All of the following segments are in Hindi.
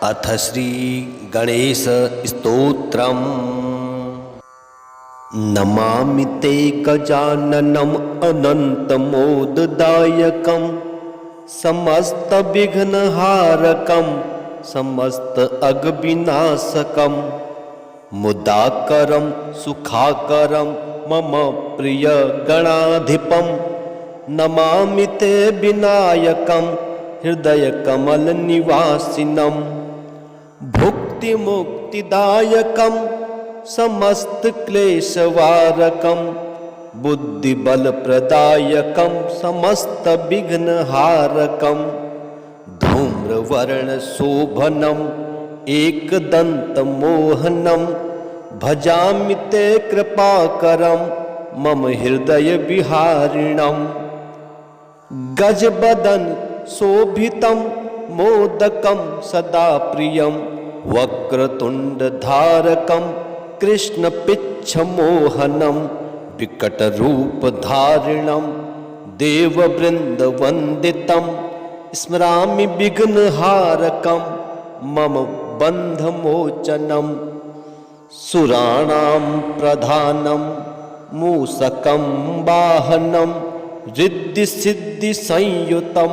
अथ श्री गणेश स्तोत्रम्। नमामि ते गजाननम् अनन्तमोददायकं समस्तविघ्नहारकं समस्तअघविनाशकं मुदाकरं सुखाकरं मम प्रियगणाधिपं नमामि ते विनायकं हृदयकमलनिवासिनं भुक्तिमुक्तिदायकं समस्तक्लेशवारकं बुद्धिबलप्रदायकं समस्तविघ्नहारकं धूम्रवर्णशोभनम् एकदन्तमोहनं भजामि ते कृपाकरं मम हृदयविहारिणं गजवदन शोभितं मोदकं सदा प्रियं वक्रतुण्डधारकं कृष्णपिच्छमोहनं विकटरूपधारिणं देववृन्दवन्दितं स्मरामि विघ्नहारकं मम बन्धमोचनं सुराणां प्रधानं मूषकं वाहनं रिद्धिसिद्धिसंयुतं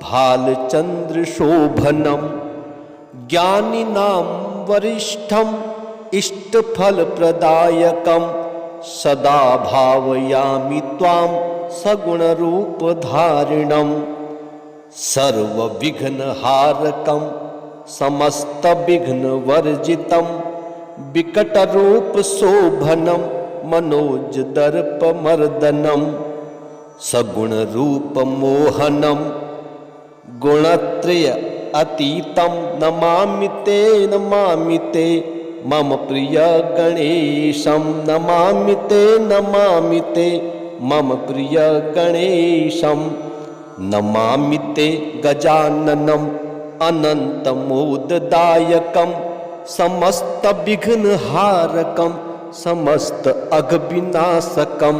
भालचन्द्रशोभनं ज्ञानिनां वरिष्ठम् इष्टफलप्रदायकं सदा भावयामि त्वां सगुणरूपधारिणं सर्वविघ्नहारकं समस्तविघ्नवर्जितं विकटरूपशोभनं मनोजदर्पमर्दनं सगुणरूपमोहनं गुणत्रय अतीतं नमामि ते मम प्रिय गणेशं नमामि ते मम प्रिय गणेशं नमामि ते गजाननम् अनन्तमोददायकं समस्तविघ्नहारकं समस्तअघविनाशकं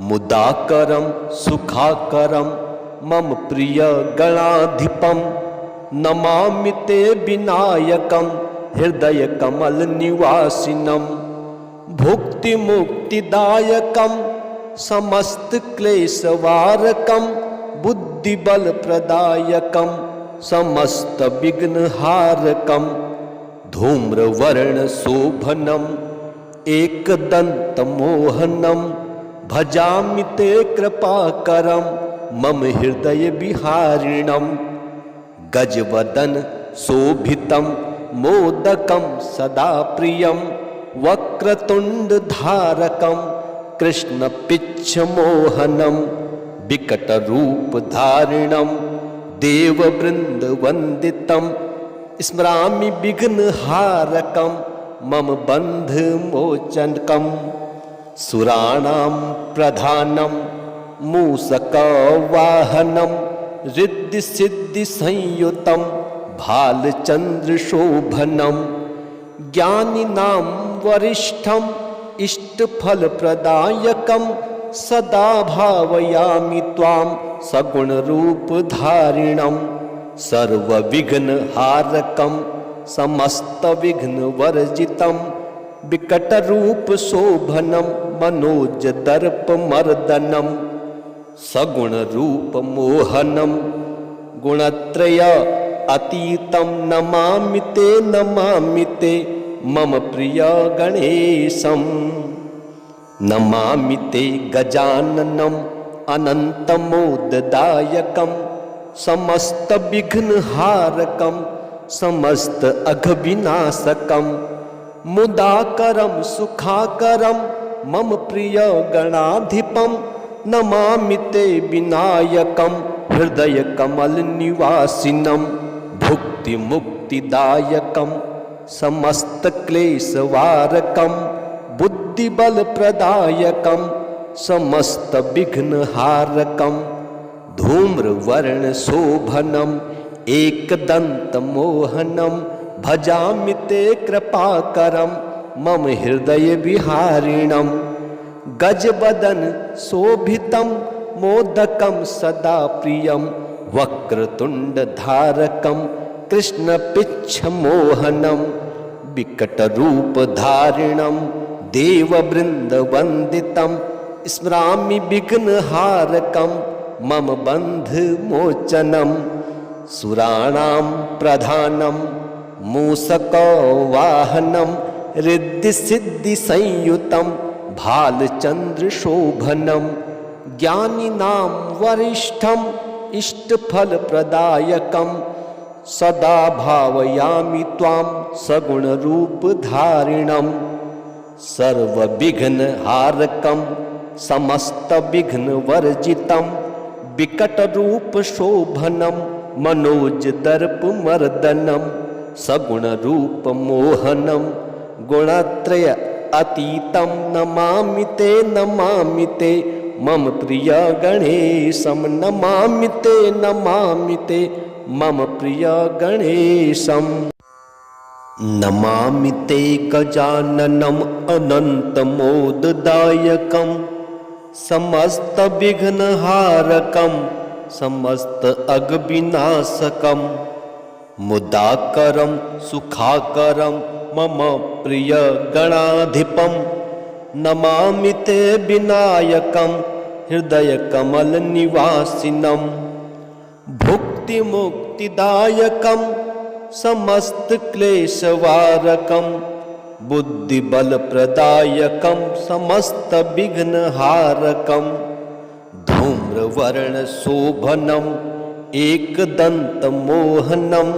मुदाकरं सुखाकरं मम प्रिय गणाधिपं नमामि ते विनायकं हृदयकमलनिवासिनं भुक्तिमुक्तिदायकं समस्तक्लेशवारकं बुद्धिबलप्रदायकं समस्तविघ्नहारकं धूम्रवर्णशोभनम् एकदन्तमोहनं भजामि ते कृपाकरं मम हृदयविहारिणं गजवदन शोभितं मोदकं सदा प्रियं वक्रतुण्डधारकं कृष्णपिच्छमोहनं विकटरूपधारिणं देववृन्दवन्दितं स्मरामि विघ्नहारकं मम बन्धमोचकं सुराणां प्रधानं मूषकवाहनं रिद्धिसिद्धिसंयुतं भालचन्द्रशोभनं ज्ञानिनां वरिष्ठम् इष्टफलप्रदायकं सदा भावयामि त्वां सगुणरूपधारिणं सर्वविघ्नहारकं समस्तविघ्नवर्जितं विकटरूपशोभनं मनोजदर्पमर्दनं सगुणरूपमोहनं गुणत्रय अतीतं नमामि ते मम प्रिय गणेशं नमामि ते गजाननम् अनन्तमोददायकं समस्तविघ्नहारकं समस्तअघविनाशकं मुदाकरं सुखाकरं मम प्रिय गणाधिपं नमामि ते विनायकं हृदयकमलनिवासिनं भुक्तिमुक्तिदायकं समस्तक्लेशवारकं बुद्धिबलप्रदायकं समस्तविघ्नहारकं धूम्रवर्णशोभनम् एकदन्तमोहनं भजामि ते कृपाकरं मम हृदयविहारिणं गजवदन शोभितं मोदकं सदा प्रियं वक्रतुण्डधारकं कृष्ण पिच्छ मोहनम विकट रूप धारिणम देव वृंद वंदितम स्मरामि विघ्न हारकम मम बंध मोचनम सुराणाम प्रधानम मूसक वाहनम रिद्धि सिद्धि संयुतम भालचंद्र शोभनम ज्ञानिनां वरिष्ठम इष्टफल प्रदायकम सदा भावयामि त्वां सगुण रूप धारिणम सर्व विघ्न हारकम समस्त विघ्न वर्जितम विकट रूप शोभनम मनोज दर्प मर्दनम सगुण रूप मोहनम गुणत्रय अतीतम नमामि ते मम प्रिय गणेशम नमामि ते मम प्रिय गणेशम नमामि ते गजाननम अनंत मोददायकम समस्त विघ्न हारकम समस्त अग विनाशकम मुदाकरम सुखाकरम मम प्रिय गणाधिपम नमामि ते विनायकम हृदय कमल निवासिनम भुक्ति मुक्तिदायकम समस्त क्लेशवारकम बुद्धि बल प्रदायकम समस्त विघ्न हारकम धूम्र वर्ण शोभनम एकदंत मोहनम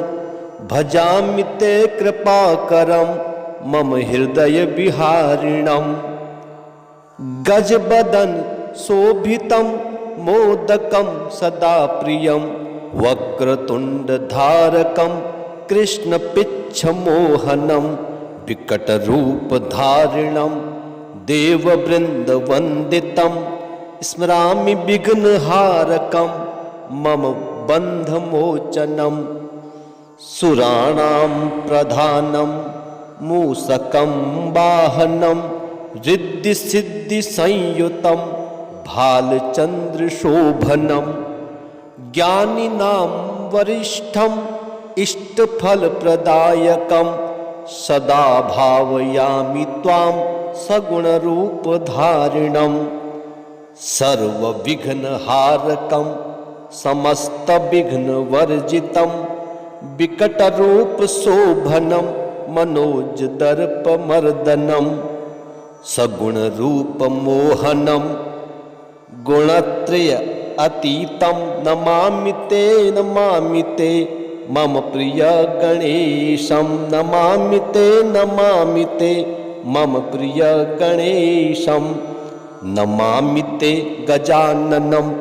भजामि ते कृपाकरम मम हृदय विहारिणम गजबदन शोभितम मोदकम सदा प्रियम वक्रतुंड धारकम कृष्ण पिच्छ मोहनम विकट रूप धारिणम देव वृंद वंदितम स्मरामि विघ्न हारकम मम बंध मोचनम सुराणाम प्रधानम मूसकम वाहनम रिद्धि सिद्धि संयुतम भालचंद्र शोभनम ज्ञानिनां वरिष्ठम इष्टफल प्रदायकम सदा भावयामि त्वां सगुण रूप धारिणम सर्व विघ्न हारकम समस्त विघ्न वर्जितम विकट रूप शोभनम मनोज दर्प मर्दनम सगुण रूप मोहनम गुणत्रय अतीतम नमामि ते मम प्रिय गणेशम नमामि ते मम प्रिय गणेशम नमामि ते गजाननम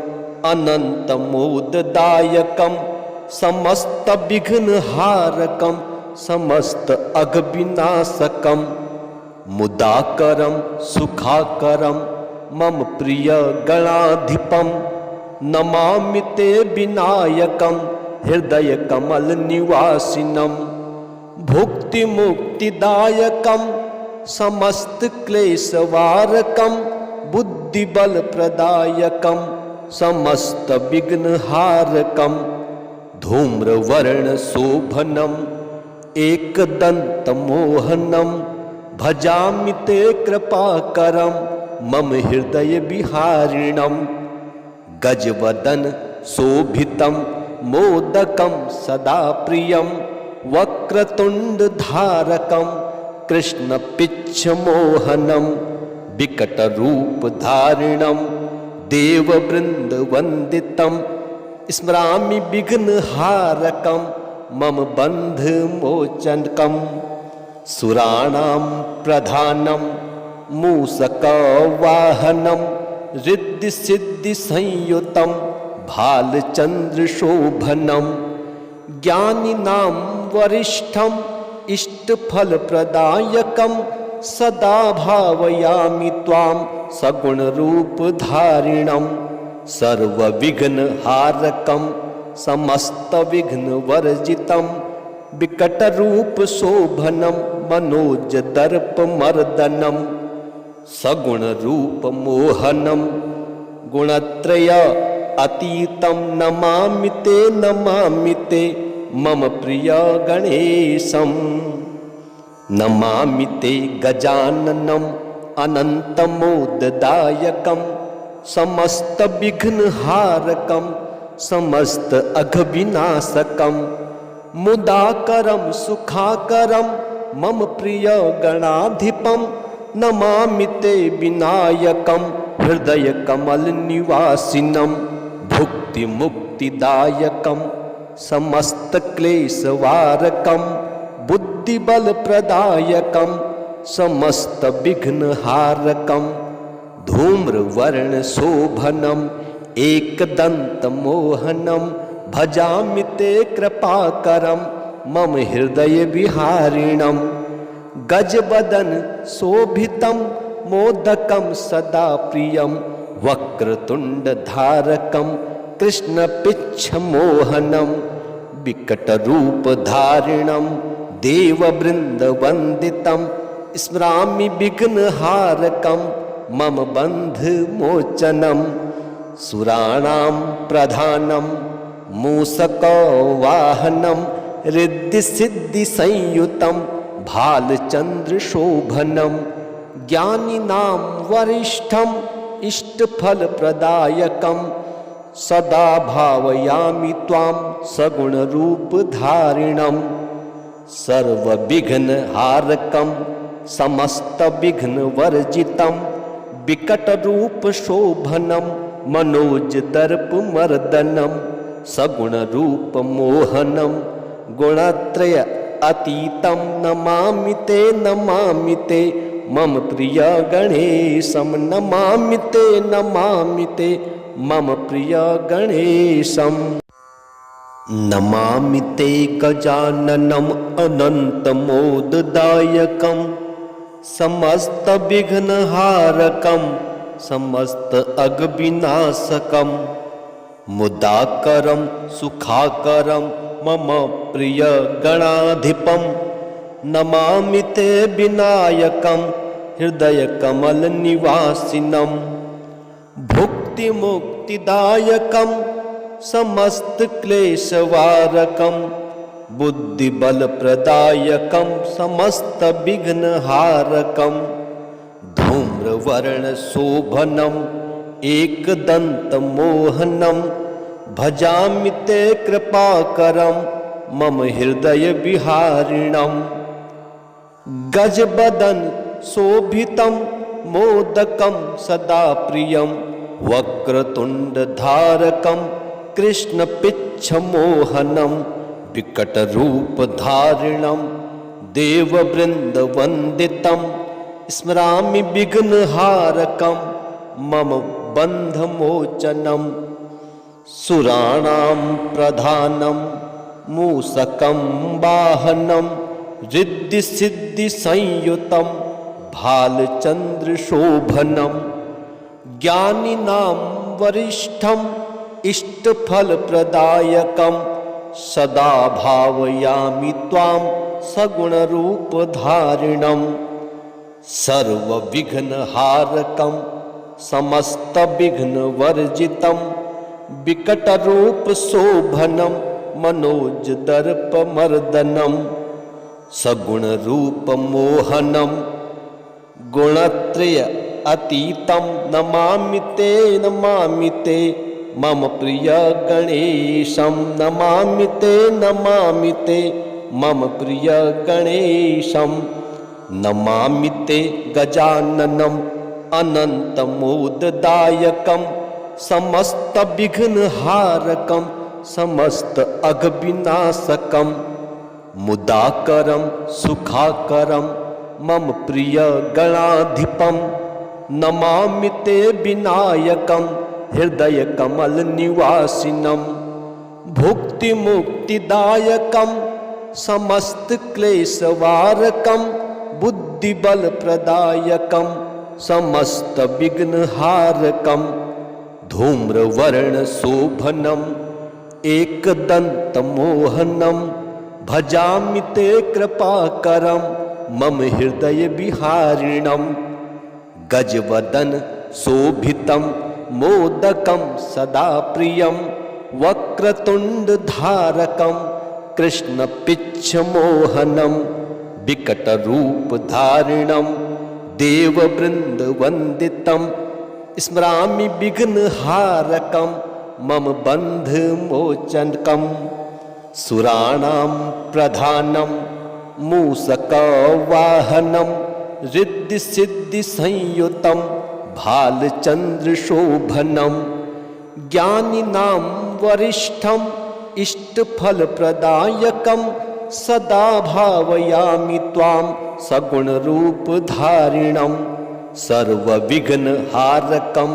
अनंत मोददायकम समस्त विघ्न हारकम समस्त अघ विनाशकम मुदाकरम सुखाकरम मम प्रिय गणाधिपम नमामि ते विनायकम हृदय कमल निवासिनम भुक्ति मुक्तिदायकम समस्त क्लेशवारकम बुद्धि बल प्रदायकम समस्त विघ्न हारकम धूम्र वर्ण शोभनम एकदंत मोहनम भजामि ते कृपाकरम मम हृदय विहारिणम गजवदन शोभितम मोदकम सदा प्रियम वक्रतुंड धारकम कृष्ण पिच्छ मोहनम विकट रूप धारिणम देव वृंद वंदितम स्मरामि विघ्न हारकम मम बंध मोचनकम सुराणां प्रधानम मूसक वाहनम रिद्धि सिद्धि संयुतम भालचंद्र शोभनम ज्ञानिनां वरिष्ठम इष्टफल प्रदायकम सदा भावयामि त्वां सगुण रूप धारिणम सर्व विघ्न हारकम समस्त विघ्न वर्जितम विकट रूप शोभनम मनोज दर्प मर्दनम सगुण रूप मोहनम गुणत्रय अतीतम नमामि ते मम प्रिय गणेशं। नमामि ते गजाननम् अनन्तमोददायकं समस्तविघ्नहारकं समस्त अघविनाशकं मुदाकरं सुखाकरं मम प्रिय गणाधिपं। नमामि ते विनायकं हृदयकमलनिवासिनं भुक्तिमुक्तिदायकं समस्तक्लेशवारकं बुद्धिबलप्रदायकं समस्तविघ्नहारकं धूम्रवर्णशोभनम् एकदन्तमोहनं भजामि ते कृपाकरं मम हृदयविहारिणं। गजवदन शोभितं मोदकं सदा प्रियं वक्रतुण्डधारकं कृष्णपिच्छमोहनं विकटरूपधारिणं देववृन्दवन्दितं स्मरामि विघ्नहारकं मम बन्धमोचनं। सुराणां प्रधानं मूषकवाहनं रिद्धिसिद्धिसंयुतं भालचन्द्रशोभनं ज्ञानिनां वरिष्ठं इष्टफलप्रदायकं सदा भावयामि त्वां सगुणरूपधारिणं। सर्वविघ्नहारकं समस्तविघ्नवर्जितं विकटरूपशोभनं मनोजदर्पमर्दनं सगुणरूपमोहनं गुणत्रय अतीतं। नमामि ते मम प्रिय गणेशं। नमामि ते मम प्रिय गणेशं। नमामि ते गजाननम् अनन्तमोददायकं समस्तविघ्नहारकं समस्त अघविनाशकं मुदाकरं सुखाकरं मम प्रिय गणाधिपं। नमामि ते विनायकं हृदयकमलनिवासिनं भुक्तिमुक्तिदायकं समस्तक्लेशवारकं बुद्धिबलप्रदायकं समस्तविघ्नहारकं धूम्रवर्णशोभनम् एकदन्तमोहनं भजामि ते कृपाकरं मम हृदयविहारिणं। गजवदन शोभितं मोदकं सदा प्रियं वक्रतुण्डधारकं कृष्णपिच्छमोहनं विकटरूपधारिणं देववृन्दवन्दितं स्मरामि विघ्नहारकं मम बन्धमोचनं। सुराणां प्रधानं मूषकं वाहनं रिद्धिसिद्धिसंयुतं भालचन्द्रशोभनं ज्ञानिनां वरिष्ठं इष्टफलप्रदायकं सदा भावयामि त्वां सगुणरूपधारिणं। सर्वविघ्नहारकं समस्तविघ्नवर्जितं विकटरूपशोभनं मनोजदर्पमर्दनं सगुणरूपमोहनं गुणत्रय अतीतं। नमामि ते मम प्रिय गणेशं। नमामि ते मम प्रिय गणेशं। नमामि ते गजाननम् अनन्तमोददायकं समस्तविघ्नहारकं समस्त अघविनाशकं मुदाकरं सुखाकरं मम प्रिय गणाधिपं। नमामि ते विनायकं हृदयकमलनिवासिनं भुक्तिमुक्तिदायकं समस्तक्लेशवारकं बुद्धिबलप्रदायकं समस्तविघ्नहारकं धूम्रवर्णशोभनम् एकदन्तमोहनं भजामि ते कृपाकरं मम हृदयविहारिणं। गजवदन शोभितं मोदकं सदा प्रियं वक्रतुण्डधारकं कृष्ण पिच्छ मोहनम विकट रूप धारिणम देववृंद वंदितम स्मरामि विघ्न हारकम मम बंध मोचनकम सुराणां प्रधानम मूषक वाहनम रिद्धि सिद्धि संयुतम भालचंद्र शोभनम ज्ञानिनां वरिष्ठम इष्टफल प्रदायकम सदा भावयामि त्वां सगुण रूप धारिणम सर्व विघ्न हारकम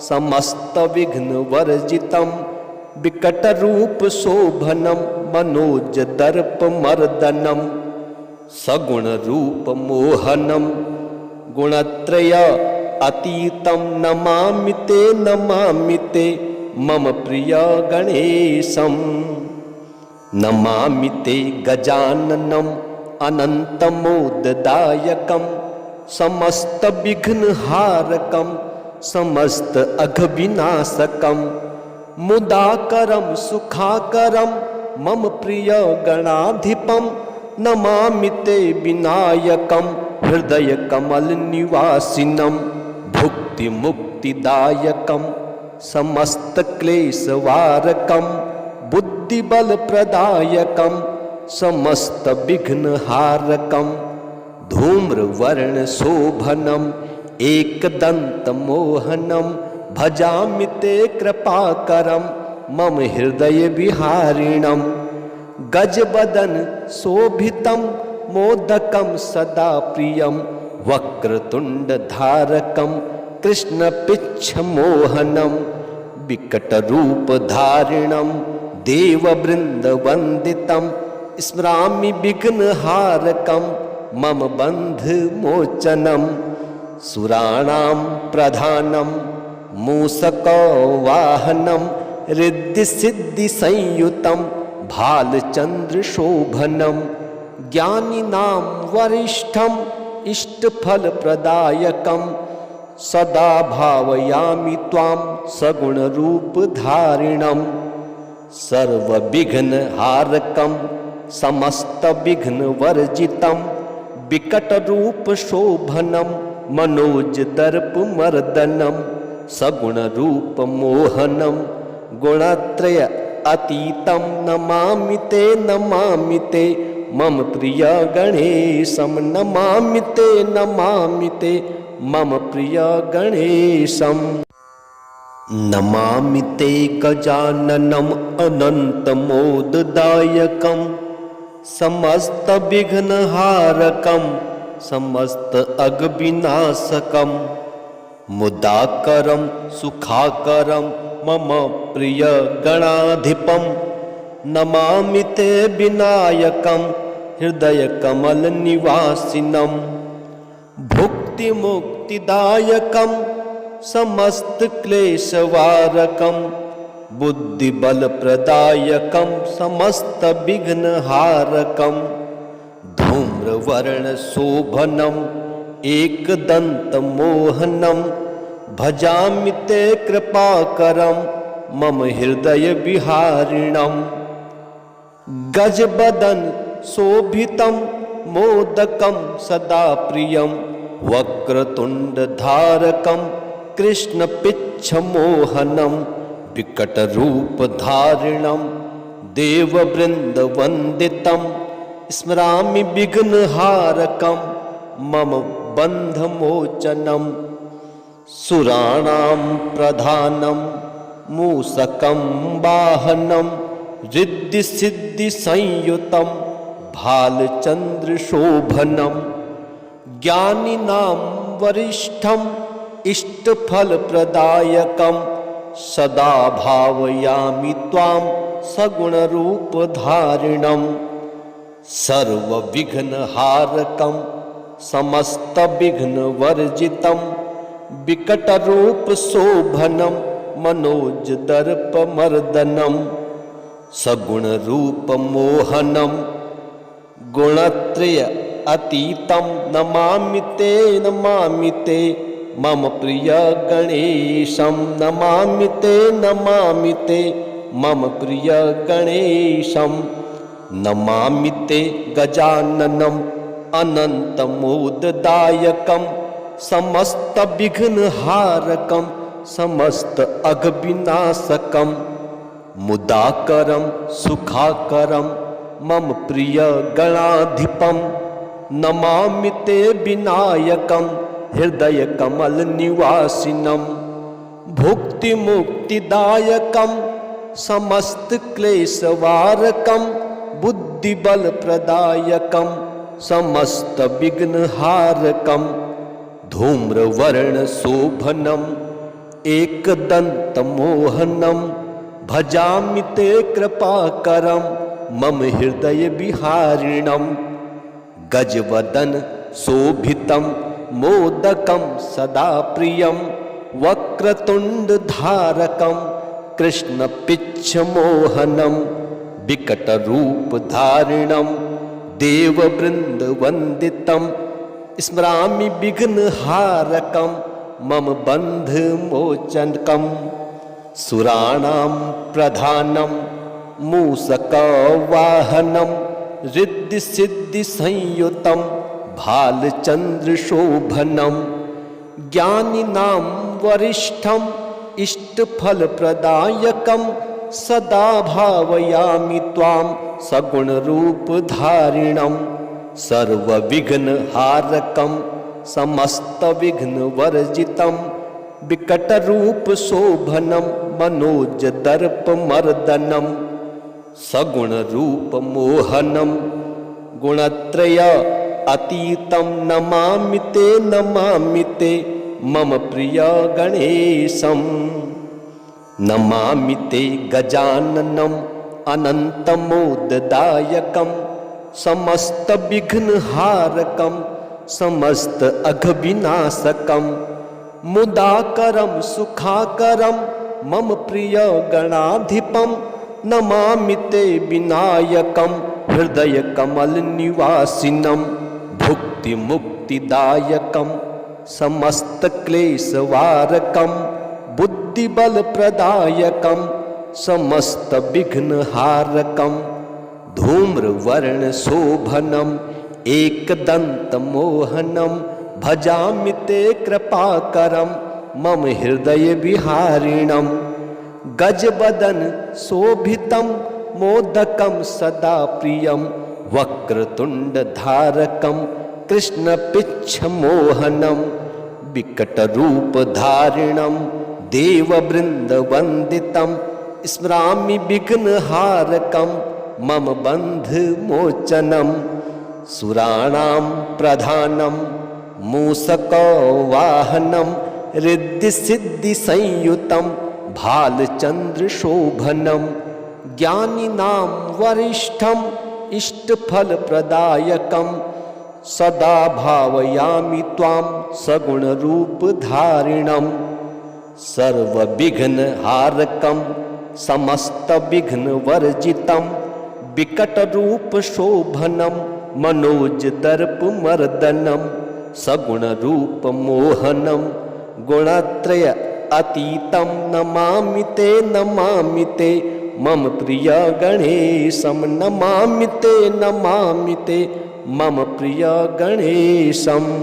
समस्त विघ्न वर्जितम विकट रूप शोभनम मनोज दर्प मर्दनम सगुण रूप मोहनम गुणत्रय अतीतम नमामि ते मम प्रिय गणेशम नमामि ते गजाननम अनंतमोददायकम समस्त विघ्न हारकम समस्त अघविनाशकम मुदाकरम सुखाकरम मम प्रिय गणाधिपम नमामि ते विनायकम हृदय कमल निवासिनम भुक्ति मुक्तिदायकम समस्त क्लेशवारकम बुद्धिबल प्रदायकम समस्त विघ्न हारकम धूम्रवर्ण शोभनम एकदंत मोहनम भजामि ते कृपाकरम मम हृदय विहारिणम गजबदन शोभितम मोदकम सदा प्रियम वक्रतुंड धारकम कृष्ण पिच्छ मोहनम विकट रूप धारिणम देववृंद वंदितम स्मरामि विघ्न हारकम मम बंध मोचनम सुराणां प्रधानम मूषक वाहनम रिद्धि सिद्धि संयुतम भालचंद्र शोभनम ज्ञानिनां वरिष्ठम इष्टफल प्रदायकम सदा भावयामि त्वां सगुण रूप धारिणम सर्व विघ्न हारकम समस्त विघ्न वर्जितम विकट रूप शोभनम मनोज दर्प मर्दनम सगुण रूप मोहनम गुणत्रय अतीतम नमामि ते मम प्रिय गणेशम नमामि ते मम प्रिय गणेशम नमामि ते गजाननम अनंतमोददायकम समस्त विघ्नहारकम समस्त अघविनाशकम मुदाकरम सुखाकरम मम प्रिय गणाधिपम नमामि ते विनायकम हृदय कमल निवासिनम भुक्ति मुक्तिदायकम समस्त क्लेशवारकम बुद्धिबल प्रदायकम समस्त विघ्नहारकम धूम्रवर्ण शोभनम एकदंत मोहनम भजामि ते कृपाकरम मम हृदय विहारिणम गजबदन शोभितम मोदकम सदा प्रियम वक्रतुंड धारकम कृष्ण पिच्छ मोहनम विकट रूप धारिणम देववृंद वंदितम स्मरामि विघ्नहारकम मम बंध मोचनम सुराणां प्रधानम मूषकं वाहनम रिद्धि सिद्धि संयुतम भालचंद्र शोभनम ज्ञानिनां वरिष्ठम इष्टफल प्रदायकम सदा भावयामि त्वां सगुण रूप धारिणम सर्व विघ्न हारकम समस्त विघ्न वर्जितम विकट रूप शोभनम मनोज दर्प मर्दनम सगुण रूप मोहनम गुणत्रय अतीतम नमामि ते मम प्रिय गणेशम नमामि ते मम प्रिय गणेशम नमामि ते गजाननम् अनन्तमोददायकं समस्तविघ्नहारकं समस्त अघविनाशकं मुदाकरं सुखाकरं मम प्रिय गणाधिपं नमामि ते विनायकं हृदय कमल निवासिनं भुक्तिमुक्तिदायकं समस्त क्लेशवारकं बुद्धिबल प्रदायकं समस्त विघ्नहारकं धूम्रवर्ण शोभनम् एकदन्तमोहनं भजामि ते कृपाकरं मम हृदय विहारिणं गजवदन शोभितं मोदकं सदा प्रियं वक्रतुण्डधारकं कृष्णपिच्छमोहनं विकटरूपधारिणं देववृन्दवन्दितं स्मरामि विघ्नहारकं मम बन्धमोचकं सुराणां प्रधानं मूषकवाहनं रिद्धिसिद्धिसंयुतं भालचन्द्रशोभनं ज्ञानिनां वरिष्ठं इष्टफलप्रदायकं सदा भावयामि त्वां सगुणरूपधारिणं सर्वविघ्नहारकं समस्तविघ्नवर्जितं विकटरूपशोभनं मनोजदर्पमर्दनं सगुणरूपमोहनं गुणत्रय अतीतं नमामि ते मम प्रिय गणेशं नमामि ते गजाननम् अनन्तमोददायकं समस्तविघ्नहारकं समस्त अघविनाशकं मुदाकरं सुखाकरं मम प्रिय गणाधिपं नमामि ते विनायकं हृदय कमल निवासिनं भुक्तिमुक्तिदायकं समस्त क्लेशवारकं बुद्धिबल प्रदायकं समस्त विघ्नहारकं धूम्रवर्ण शोभनम् एकदन्तमोहनं भजामि ते कृपाकरं मम हृदय विहारिणं गजवदन शोभितं मोदकं सदा प्रियं वक्रतुण्डधारकं कृष्णपिच्छमोहनं विकटरूपधारिणं देववृन्दवन्दितं स्मरामि विघ्नहारकं मम बन्धमोचनं सुराणां प्रधानं मूषकवाहनं रिद्धिसिद्धिसंयुतं भालचन्द्रशोभनं ज्ञानिनां वरिष्ठम् इष्टफलप्रदायकं सदा भावयामि त्वां सगुणरूपधारिणं सर्वविघ्नहारकं समस्तविघ्नवर्जितं विकटरूपशोभनं मनोजदर्पमर्दनं सगुणरूपमोहनं गुणत्रय अतीतं नमामि ते मम प्रिय गणेशं नमामि ते मम प्रिय गणेशम्।